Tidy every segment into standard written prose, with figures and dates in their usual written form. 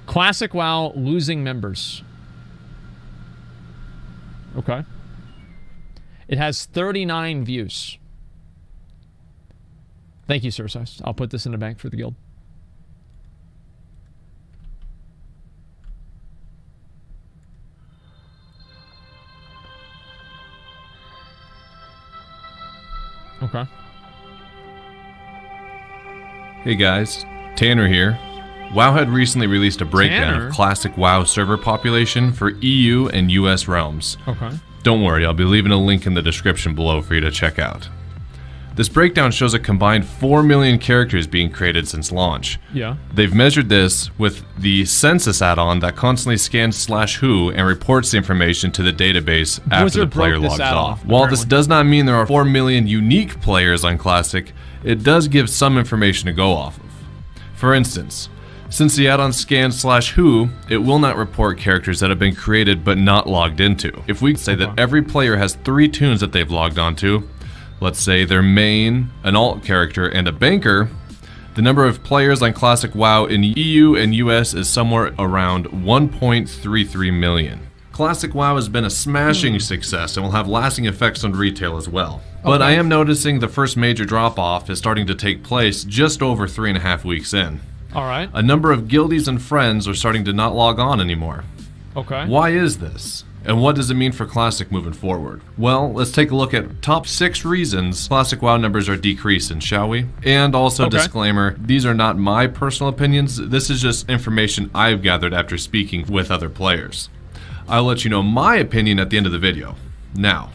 Classic WoW losing members. Okay. It has 39 views. Thank you, Sir Size. I'll put this in the bank for the guild. Okay. Hey guys, Tanner here. WoW had recently released a breakdown of classic WoW server population for EU and US realms. Okay. Don't worry, I'll be leaving a link in the description below for you to check out. This breakdown shows a combined 4 million characters being created since launch. Yeah. They've measured this with the census add-on that constantly scans /who and reports the information to the database after the player logs off. While this does not mean there are 4 million unique players on Classic, it does give some information to go off of. For instance, since the add-on scans /who, it will not report characters that have been created but not logged into. If we say that every player has 3 tunes that they've logged onto, let's say their main, an alt character, and a banker, the number of players on Classic WoW in EU and US is somewhere around 1.33 million. Classic WoW has been a smashing success and will have lasting effects on retail as well. But I am noticing the first major drop-off is starting to take place just over 3.5 weeks in. Alright. A number of guildies and friends are starting to not log on anymore. Okay. Why is this? And what does it mean for Classic moving forward? Well, let's take a look at top 6 reasons Classic WoW numbers are decreasing, shall we? And also, disclaimer, these are not my personal opinions, this is just information I've gathered after speaking with other players. I'll let you know my opinion at the end of the video. Now,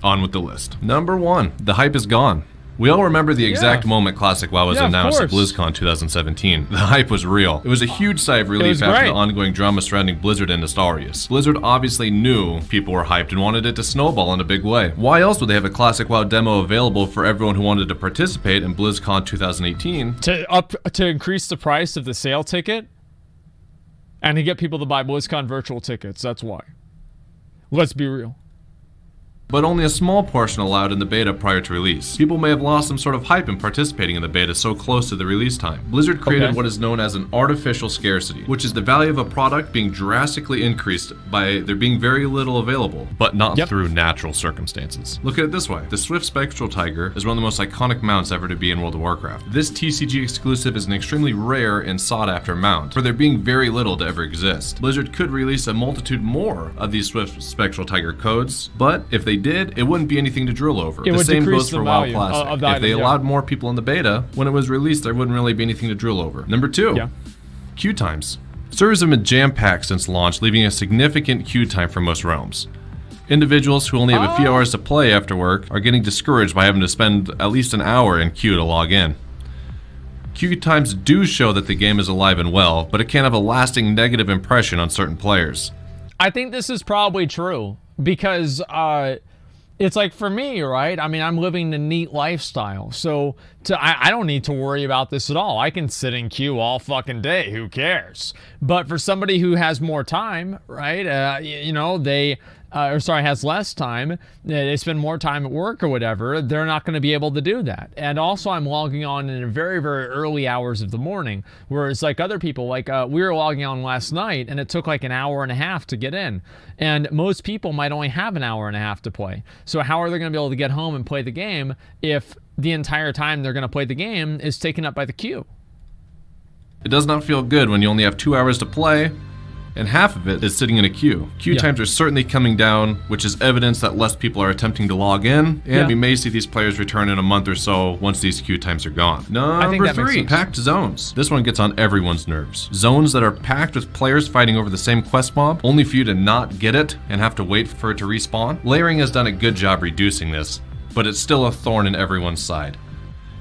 on with the list. Number 1, the hype is gone. We all remember the exact moment Classic WoW was announced at BlizzCon 2017. The hype was real. It was a huge sigh of relief after the ongoing drama surrounding Blizzard and Astarius. Blizzard obviously knew people were hyped and wanted it to snowball in a big way. Why else would they have a Classic WoW demo available for everyone who wanted to participate in BlizzCon 2018? To increase the price of the sale ticket and to get people to buy BlizzCon virtual tickets, that's why. Let's be real. But only a small portion allowed in the beta prior to release. People may have lost some sort of hype in participating in the beta so close to the release time. Blizzard created what is known as an artificial scarcity, which is the value of a product being drastically increased by there being very little available, but not through natural circumstances. Look at it this way. The Swift Spectral Tiger is one of the most iconic mounts ever to be in World of Warcraft. This TCG exclusive is an extremely rare and sought after mount, for there being very little to ever exist. Blizzard could release a multitude more of these Swift Spectral Tiger codes, but if they did, it wouldn't be anything to drill over. The same goes for WoW Classic. If they allowed more people in the beta, when it was released, there wouldn't really be anything to drill over. Number 2, queue times. Servers have been jam-packed since launch, leaving a significant queue time for most realms. Individuals who only have a few hours to play after work are getting discouraged by having to spend at least an hour in queue to log in. Queue times do show that the game is alive and well, but it can have a lasting negative impression on certain players. I think this is probably true, because it's like for me, right? I mean, I'm living the neat lifestyle, so I don't need to worry about this at all. I can sit in queue all fucking day. Who cares? But for somebody who has more time, right? You know, has less time, they spend more time at work or whatever, they're not going to be able to do that. And also I'm logging on in the very, very early hours of the morning, whereas like other people, like we were logging on last night and it took like an hour and a half to get in. And most people might only have an hour and a half to play. So how are they going to be able to get home and play the game if the entire time they're going to play the game is taken up by the queue? It does not feel good when you only have 2 hours to play, and half of it is sitting in a queue. Queue times are certainly coming down, which is evidence that less people are attempting to log in, and we may see these players return in a month or so once these queue times are gone. Number 3, packed zones. This one gets on everyone's nerves. Zones that are packed with players fighting over the same quest mob, only for you to not get it and have to wait for it to respawn. Layering has done a good job reducing this, but it's still a thorn in everyone's side.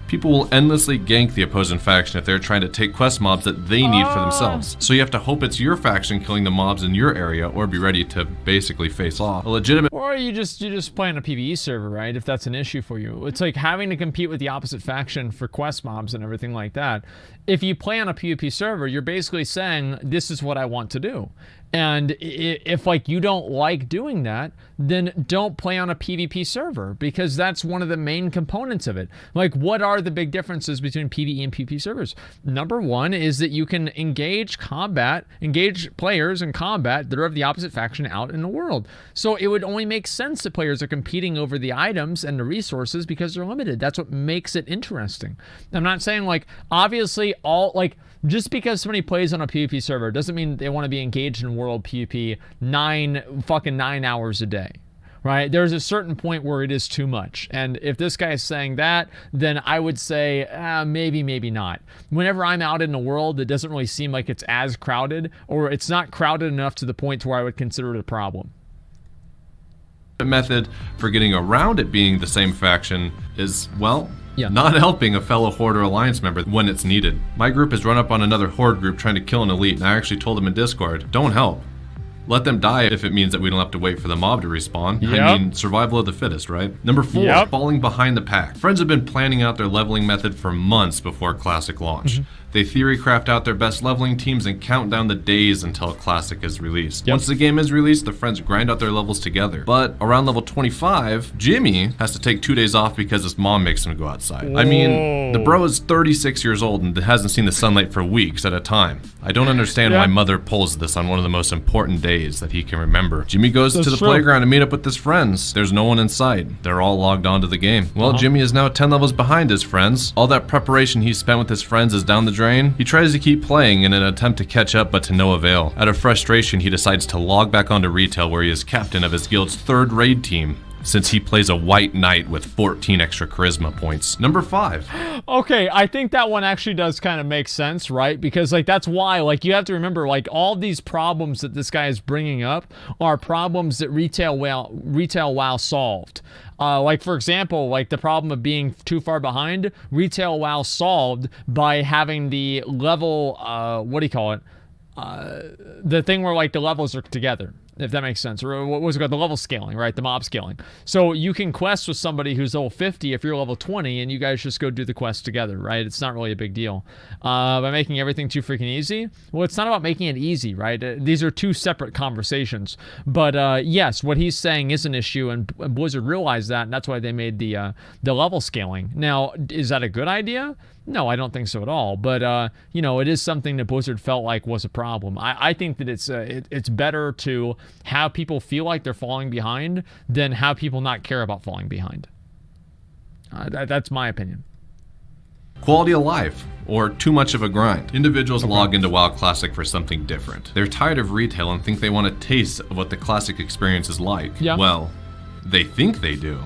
People will endlessly gank the opposing faction if they're trying to take quest mobs that they need for themselves. So you have to hope it's your faction killing the mobs in your area, or be ready to basically face off. A legitimate— Or you just play on a PvE server, right? If that's an issue for you. It's like having to compete with the opposite faction for quest mobs and everything like that. if you play on a PvP server, you're basically saying, this is what I want to do. And if like you don't like doing that, then don't play on a PvP server, because that's one of the main components of it. Like, what are the big differences between PvE and PvP servers? Number one is that you can engage players in combat that are of the opposite faction out in the world. So it would only make sense that players are competing over the items and the resources because they're limited. That's what makes it interesting. I'm not saying like, obviously just because somebody plays on a PvP server doesn't mean they want to be engaged in world PvP 9 hours a day, right? There's a certain point where it is too much. And if this guy is saying that, then I would say maybe not. Whenever I'm out in the world, it doesn't really seem like it's as crowded, or it's not crowded enough to the point to where I would consider it a problem. The method for getting around it being the same faction is, well, yeah, not helping a fellow Horde or Alliance member when it's needed. My group has run up on another Horde group trying to kill an elite, and I actually told them in Discord, don't help. Let them die if it means that we don't have to wait for the mob to respawn. Yep. I mean, survival of the fittest, right? Number 4, falling behind the pack. Friends have been planning out their leveling method for months before Classic launch. They theory craft out their best leveling teams and count down the days until Classic is released. Once the game is released, the friends grind out their levels together. But around level 25, Jimmy has to take 2 days off because his mom makes him go outside. Whoa. I mean, the bro is 36 years old and hasn't seen the sunlight for weeks at a time. I don't understand why mother pulls this on one of the most important days that he can remember. Jimmy goes to the playground to meet up with his friends. There's no one in sight. They're all logged onto the game. Well, Jimmy is now 10 levels behind his friends. All that preparation he spent with his friends is down the drain. He tries to keep playing in an attempt to catch up, but to no avail. Out of frustration, he decides to log back onto retail, where he is captain of his guild's 3rd raid team, since he plays a white knight with 14 extra charisma points. Number 5. Okay, I think that one actually does kind of make sense, right? Because like that's why, like, you have to remember, like, all these problems that this guy is bringing up are problems that retail WoW solved. Like, for example, like the problem of being too far behind, retail WoW solved by having the level, what do you call it? The thing where like the levels are together, if that makes sense. Or what was it called? The level scaling, right? The mob scaling. So you can quest with somebody who's level 50 if you're level 20, and you guys just go do the quest together, right? It's not really a big deal. By making everything too freaking easy, well, it's not about making it easy, right? These are two separate conversations. But yes, what he's saying is an issue, and Blizzard realized that, and that's why they made the level scaling. Now, is that a good idea? No, I don't think so at all. But you know, it is something that Blizzard felt like was a problem. I think that it's better to have people feel like they're falling behind than have people not care about falling behind. That's my opinion. Quality of life, or too much of a grind. Individuals log into WoW Classic for something different. They're tired of retail and think they want a taste of what the Classic experience is like. Yeah. Well, they think they do,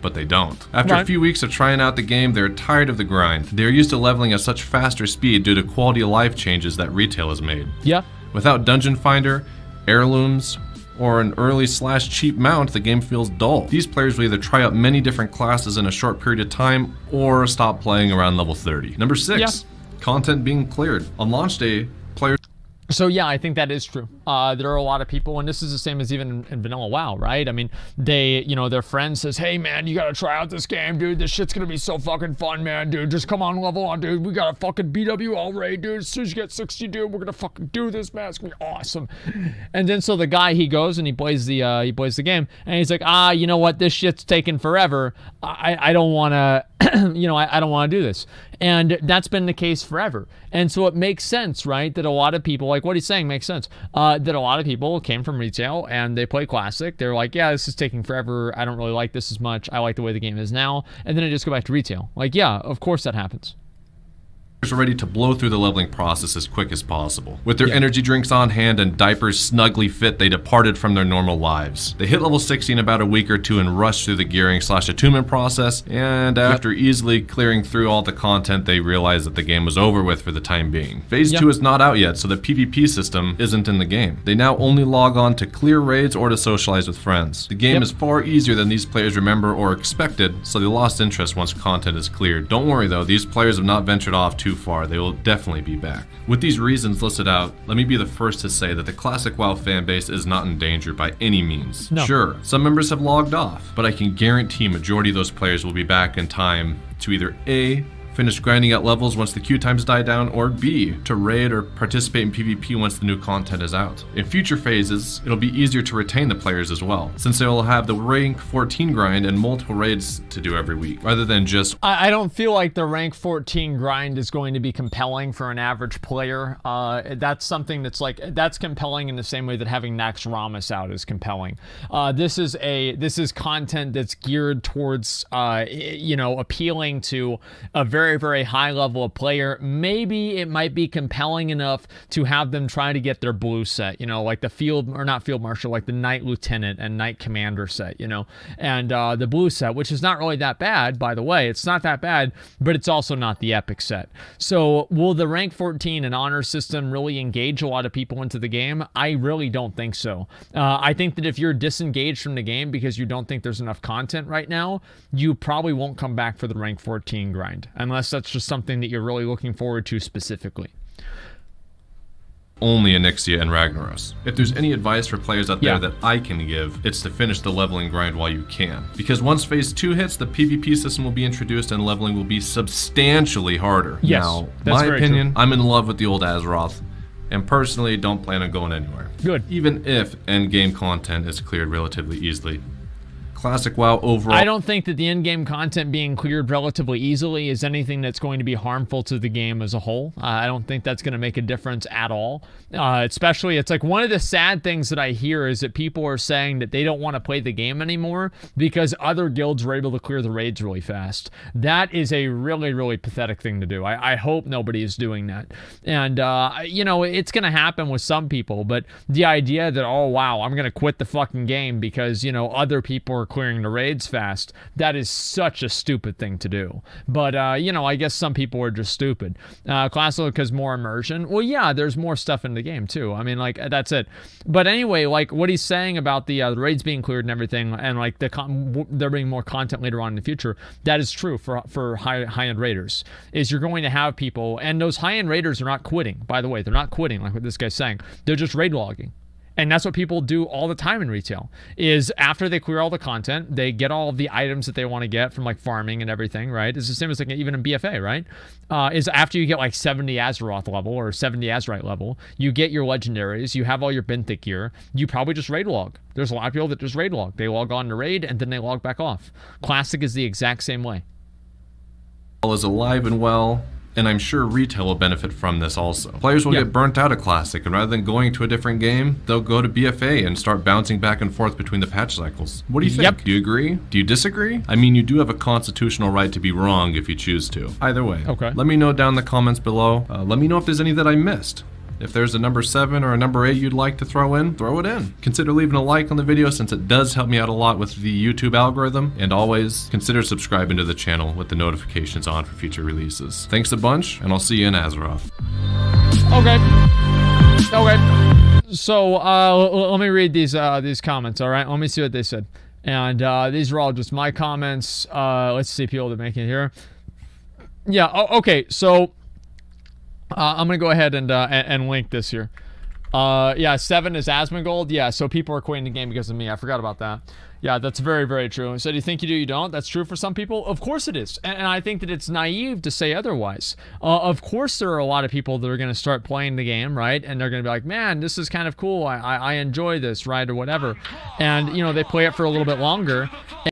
but they don't. After a few weeks of trying out the game, they're tired of the grind. They're used to leveling at such faster speed due to quality of life changes that retail has made. Yeah. Without Dungeon Finder, heirlooms, or an early/cheap mount, the game feels dull. These players will either try out many different classes in a short period of time or stop playing around level 30. Number 6, content being cleared. On launch day, players... So yeah, I think that is true. There are a lot of people, and this is the same as even in vanilla WoW, right? I mean, they, you know, their friend says, hey man, you gotta try out this game, dude. This shit's gonna be so fucking fun, man, dude. Just come on, level on, dude. We got a fucking BWL raid, dude. As soon as you get 60, dude, we're gonna fucking do this, man. It's gonna be awesome. And then so the guy, he goes and he plays the game, and he's like, you know what? This shit's taking forever. I don't wanna, you know, I don't wanna do this. And that's been the case forever. And so it makes sense, right? That a lot of people, like what he's saying makes sense, that a lot of people came from retail and they play Classic. They're like, yeah, this is taking forever. I don't really like this as much. I like the way the game is now. And then they just go back to retail. Like, yeah, of course that happens. Are ready to blow through the leveling process as quick as possible. With their energy drinks on hand and diapers snugly fit, they departed from their normal lives. They hit level 60 in about a week or two and rushed through the gearing/attunement process, and after easily clearing through all the content, they realized that the game was over with for the time being. Phase 2 is not out yet, so the PvP system isn't in the game. They now only log on to clear raids or to socialize with friends. The game is far easier than these players remember or expected, so they lost interest once content is cleared. Don't worry though, these players have not ventured off too far. They will definitely be back. With these reasons listed out, let me be the first to say that the Classic WoW fanbase is not in danger by any means. No. Sure, some members have logged off, but I can guarantee majority of those players will be back in time to either A, finish grinding at levels once the queue times die down, or B, to raid or participate in PvP once the new content is out. In future phases, it'll be easier to retain the players as well, since they will have the rank 14 grind and multiple raids to do every week, rather than just... I don't feel like the rank 14 grind is going to be compelling for an average player. That's something that's like, that's compelling in the same way that having Nax Ramus out is compelling. This is content that's geared towards, you know, appealing to a very, very high level of player. Maybe it might be compelling enough to have them try to get their blue set, you know, like the field, or not field marshal, like the knight lieutenant and knight commander set, you know, and the blue set, which is not really that bad, by the way. It's not that bad, but it's also not the epic set. So will the rank 14 and honor system really engage a lot of people into the game? I really don't think so. I think that if you're disengaged from the game because you don't think there's enough content right now, you probably won't come back for the rank 14 grind, unless that's just something that you're really looking forward to specifically. Only Onyxia and Ragnaros. If there's any advice for players out there that I can give, it's to finish the leveling grind while you can. Because once phase 2 hits, the PvP system will be introduced and leveling will be substantially harder. Yes, now, that's my very opinion, true. I'm in love with the old Azeroth, and personally don't plan on going anywhere. Good. Even if endgame content is cleared relatively easily. Classic WoW overall... I don't think that the in-game content being cleared relatively easily is anything that's going to be harmful to the game as a whole. I don't think that's going to make a difference at all. Especially, it's like one of the sad things that I hear is that people are saying that they don't want to play the game anymore because other guilds were able to clear the raids really fast. That is a really, really pathetic thing to do. I hope nobody is doing that. And, you know, it's going to happen with some people, but the idea that, oh, wow, I'm going to quit the fucking game because, you know, other people are clearing the raids fast, that is such a stupid thing to do. But, you know, I guess some people are just stupid. Classical because more immersion. Well, yeah, there's more stuff in the game, too. I mean, like, that's it. But anyway, like, what he's saying about the raids being cleared and everything, and, like, there being more content later on in the future, that is true for high-end raiders. Is you're going to have people, and those high-end raiders are not quitting, by the way. They're not quitting, like what this guy's saying. They're just raid logging. And that's what people do all the time in retail, is after they clear all the content, they get all of the items that they want to get from like farming and everything, right? It's the same as like even in BFA, right? Is after you get like 70 Azeroth level or 70 Azerite level, you get your legendaries, you have all your benthic gear, you probably just raid log. There's a lot of people that just raid log. They log on to raid and then they log back off. Classic is the exact same way. is alive and well, and I'm sure retail will benefit from this also. Players will get burnt out of Classic, and rather than going to a different game, they'll go to BFA and start bouncing back and forth between the patch cycles. What do you think? Do you agree? Do you disagree? I mean, you do have a constitutional right to be wrong if you choose to. Either way, let me know down in the comments below. Let me know if there's any that I missed. If there's a number 7 or a number 8 you'd like to throw in, throw it in. Consider leaving a like on the video since it does help me out a lot with the YouTube algorithm. And always consider subscribing to the channel with the notifications on for future releases. Thanks a bunch, and I'll see you in Azeroth. Okay. So let me read these comments, all right? Let me see what they said. And these are all just my comments. Let's see people that make it here. Yeah, okay, so... I'm going to go ahead and link this here. Yeah, 7 is Asmongold. Yeah, so people are quitting the game because of me. I forgot about that. Yeah, that's very, very true. So do you think you do, you don't? That's true for some people? Of course it is. And I think that it's naive to say otherwise. Of course there are a lot of people that are going to start playing the game, right? And they're going to be like, man, this is kind of cool. I enjoy this, right? Or whatever. And, you know, they play it for a little bit longer.